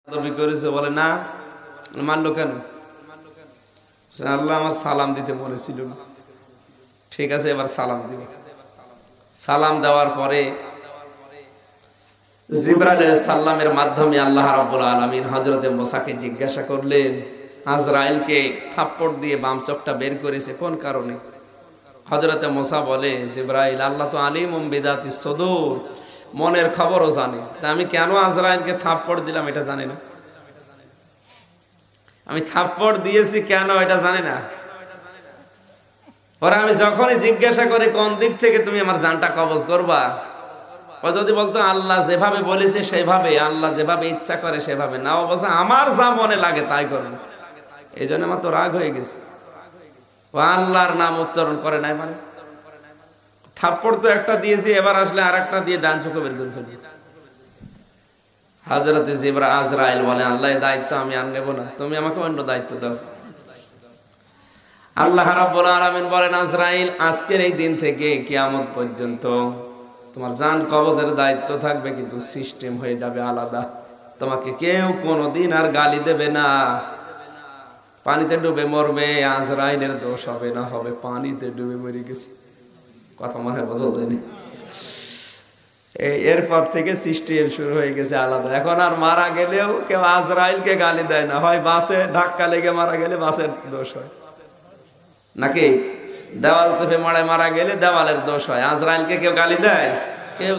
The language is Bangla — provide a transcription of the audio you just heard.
দাবি করেছে, বলে না। মারলো কেন? আল্লাহ আমার সালাম দিতে বলেছিল না। ঠিক আছে, এবার সালাম দিব। সালাম দেওয়ার পরে জিবরাইল আলাইহিস সালামের মাধ্যমে আল্লাহ রাব্বুল আলামিন হযরতে মুসাকে জিজ্ঞাসা করলেন, আজরাইলকে থাপ্পড় দিয়ে বাম চোখটা বের করেছে কোন কারণে? হযরতে মুসা বলে, জিবরাইল, আল্লাহ তো আলিমুম বিদাতিস সুদূর, মনের খবরও জানে। তা আমি কেন আজরাইলকে থাপ্পড় দিলাম এটা জানি না? আমি থাপ্পড় দিয়েছি কেন এটা জানি না? ওরা আমি যখনই জিজ্ঞাসা করি কোন দিক থেকে তুমি আমার জানটা কবজ করবা, ও যদি বলতো আল্লাহ যেভাবে বলেছে সেভাবে, আল্লাহ যেভাবে ইচ্ছা করে সেভাবে, না অবশ্য আমার যা মনে লাগে তাই করবো। এই জন্য আমার তো রাগ হয়ে গেছে। ও আল্লাহর নাম উচ্চারণ করে নাই মানে? থাপ্পড় তো একটা দিয়েছি, এবার আসলে আর একটা দিয়ে ডান চোখে বের করে ফেলি। হযরত আজরাইল বলে, আল্লাহ দায়িত্ব আমি আর নেব না, তুমি আমাকে অন্য দায়িত্ব দাও। আল্লাহ রাব্বুল আলামিন বলেন, আজরাইল, আজকের এই দিন থেকে কিয়ামত পর্যন্ত তোমার জান কবজের দায়িত্ব থাকবে, কিন্তু সিস্টেম হয়ে যাবে আলাদা। তোমাকে কেউ কোনোদিন আর গালি দেবে না। পানিতে ডুবে মরবে, আজরাইলের দোষ হবে না, হবে পানিতে ডুবে মরে গেছে। কথা মনে বোঝা যায়নি? এরপর থেকে সিস্টেম শুরু হয়ে গেছে আলাদা। এখন আর মারা গেলেও কেউ আজরাইলকে গালি দেয় না, হয় বাসে ধাক্কা লেগে মারা গেলে বাসের দোষ হয়, নাকি দেওয়াল চেপে মারা গেলে দেওয়ালের দোষ হয়। আজরাইলকে কেউ গালি দেয়? কেউ